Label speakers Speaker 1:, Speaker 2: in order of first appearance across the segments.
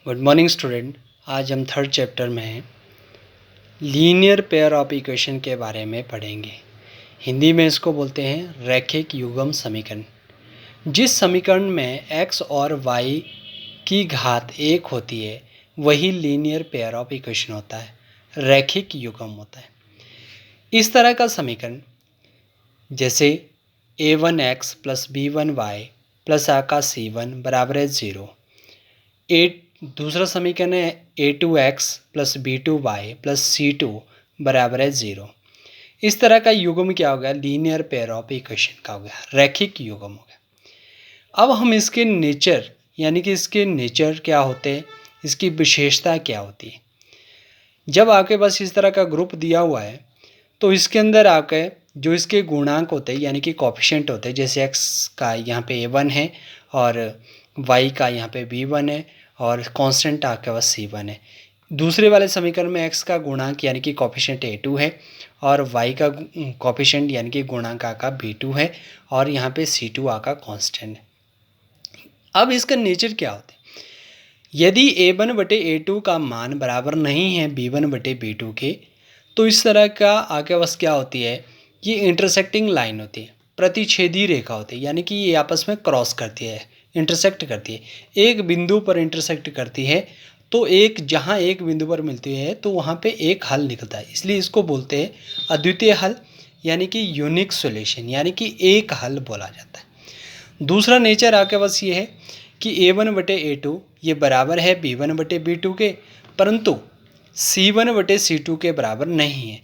Speaker 1: Good morning student. आज हम third chapter में लीनियर पेयर ऑफ इक्वेशन के बारे में पढ़ेंगे। हिंदी में इसको बोलते हैं रैखिक युग्म समीकरण। जिस समीकरण में x और y की घात 1 होती है वही लीनियर पेयर ऑफ इक्वेशन होता है, रैखिक युग्म होता है। इस तरह का समीकरण जैसे a1x प्लस b1y प्लस आका c1 बराबर है 0। दूसरा समीकरण है a2x plus b2y plus c2 बराबर है 0। इस तरह का युग्म क्या हो गया? लीनियर पेयर ऑफ इक्वेशन का हो गया, रैखिक युग्म हो गया। अब हम इसके नेचर यानी कि इसके नेचर क्या होते हैं, इसकी विशेषता क्या होती है। जब आपके पास इस तरह का ग्रुप दिया हुआ है तो इसके अंदर आपके जो इसके गुणांक होते हैं यानी कि कोफिशिएंट होते हैं, जैसे x का यहाँ पे a1 है और y का यहाँ पे b1 है और कांस्टेंट आपके पास c1 है। दूसरे वाले समीकरण में x का गुणांक यानी कि कोफिशिएंट a2 है और y का कोफिशिएंट यानी कि गुणांक आका b2 है और यहाँ पे c2 आका कांस्टेंट है। अब इसका नेचर क्या होता है? यदि a1 बटे a2 का मान बराबर नहीं है b1 बटे b2 के, तो इस तरह का आगे बस क्या होती है, ये इंटरसेक्टिंग लाइन होती है, प्रतिच्छेदी रेखा होती है, यानी कि ये आपस में क्रॉस करती है, इंटरसेक्ट करती है, एक बिंदु पर इंटरसेक्ट करती है। तो जहाँ एक बिंदु पर मिलती है तो वहाँ पे एक हल निकलता है, इसलिए इसको बोलते हैं अद्वितीय हल यानी कि यूनिक सॉल्यूशन, यानी कि एक हल बोला जाता है। दूसरा नेचर आपके पास ये है कि a1 बटे a2 ये बराबर है b1 बटे b2 के, परंतु c1 बटे c2 के बराबर नहीं है।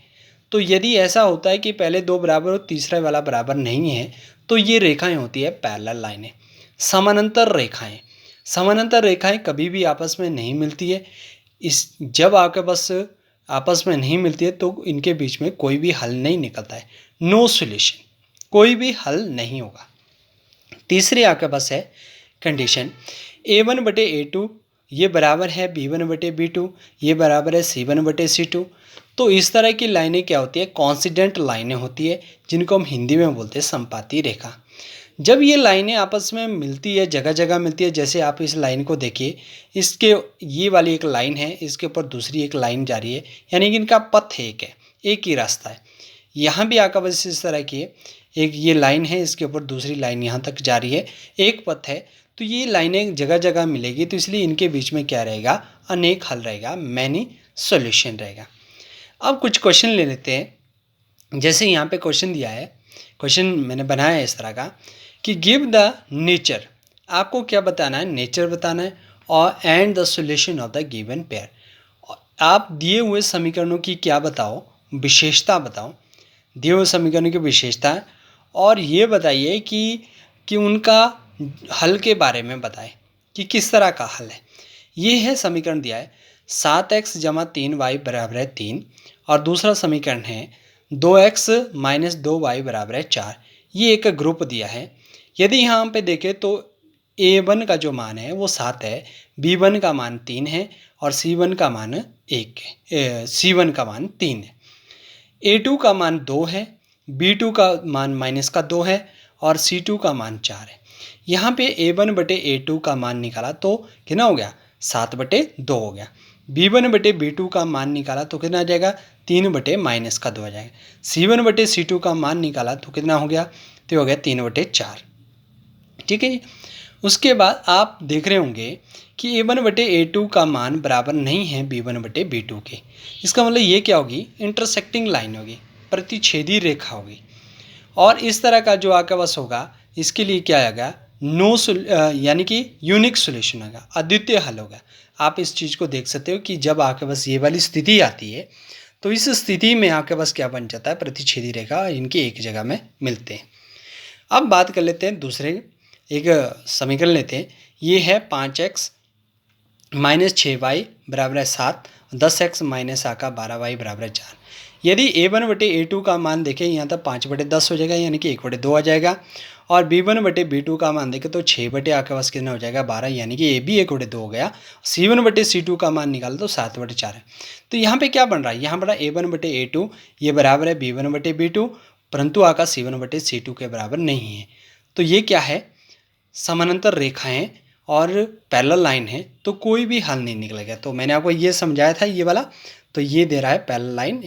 Speaker 1: तो यदि ऐसा होता है कि पहले दो बराबर और तीसरा वाला बराबर नहीं है तो ये रेखाएं होती है पैरेलल लाइनें, समानांतर रेखाएं। समानांतर रेखाएं कभी भी आपस में नहीं मिलती है। जब आपके पास आपस में नहीं मिलती है तो इनके बीच में कोई भी हल नहीं निकलता है, नो सॉल्यूशन, कोई भी हल नहीं होगा। तीसरी आपके पास है कंडीशन a1 बटे a2 ये बराबर है b1 बटे b2, ये बराबर है c1 बटे c2। तो इस तरह की लाइनें क्या होती है? कॉन्सिडेंट लाइनें होती है, जिनको हम हिंदी में बोलते हैं संपाती रेखा। जब ये लाइनें आपस में मिलती है, जगह जगह मिलती है, जैसे आप इस लाइन को देखिए, इसके ये वाली एक लाइन है, इसके ऊपर दूसरी एक लाइन जा रही है, यानी कि इनका पथ एक है, एक ही रास्ता है। यहाँ भी आपका बस इस तरह की है, एक ये लाइन है, इसके ऊपर दूसरी लाइन यहाँ तक जा रही है, एक पथ है। तो ये लाइनें जगह जगह मिलेगी, तो इसलिए इनके बीच में क्या रहेगा? अनेक हल रहेगा, मैनी सॉल्यूशन रहेगा। अब कुछ क्वेश्चन ले लेते हैं। जैसे यहाँ पे क्वेश्चन दिया है, क्वेश्चन मैंने बनाया है इस तरह का कि गिव द नेचर, आपको क्या बताना है? नेचर बताना है और and the solution of the given pair. आप दिए हुए समीकरणों की क्या बताओ? विशेषता बताओ, दिए हुए समीकरणों की विशेषता, और ये बताइए कि उनका हल के बारे में बताएं कि किस तरह का हल है। ये है समीकरण दिया है 7x जमा 3y बराबर है 3, और दूसरा समीकरण है 2x माइनस 2y बराबर है 4। ये एक ग्रुप दिया है। यदि यहाँ पे देखें तो a1 का जो मान है वो 7 है, b1 का मान 3 है और c1 का मान 1 है, c1 का मान 3 है। a2 का मान 2 है, b2 का मान माइनस का 2 है और c2 का मान 4 है। यहाँ पे a1 बटे a2 का मान निकाला तो कितना हो गया? 7 बटे 2 हो गया। b1 बटे b2 का मान निकाला तो कितना आ जाएगा? 3 बटे माइनस का 2 आ जाएगा। c1 बटे c2 का मान निकाला तो कितना हो गया? तो हो गया 3 बटे 4। ठीक है जी। उसके बाद आप देख रहे होंगे कि a1 बटे a2 का मान बराबर नहीं है b1 बटे b2 के। इसका मतलब ये क्या होगी? इंटरसेक्टिंग लाइन होगी, प्रतिच्छेदी रेखा होगी। और इस तरह का जो आपके पास होगा, इसके लिए क्या आएगा? यानी कि यूनिक सॉल्यूशन होगा, अद्वितीय हल होगा। आप इस चीज़ को देख सकते हो कि जब आपके पास ये वाली स्थिति आती है तो इस स्थिति में आपके पास क्या बन जाता है? प्रतिच्छेदी रेखा इनके एक जगह में मिलते हैं। अब बात कर लेते हैं दूसरे एक समीकरण लेते हैं। ये है 5x माइनस 6y बराबर है 7, 10x माइनस आका 12y बराबर है 4। यदि a1 बटे a2 का मान देखें, यहाँ तक 5 बटे 10 हो जाएगा, यानी कि 1 बटे 2 आ जाएगा। और b1 बटे b2 का मान देखें तो 6 बटे आपके पास कितना हो जाएगा? 12, यानी कि a भी 1 बटे 2 हो गया। c1 बटे c2 का मान निकाला तो 7 बटे 4 है। तो यहाँ पे क्या बन रहा है? यहाँ बड़ा a1 बटे a2 ये बराबर है b1 बटे b2, परंतु आका c1 बटे c2 के बराबर नहीं है। तो ये क्या है? समानांतर रेखाएं और पैरेलल लाइन है तो कोई भी हल नहीं निकलेगा। तो मैंने आपको ये समझाया था ये वाला, तो ये दे रहा है पैरेलल लाइन।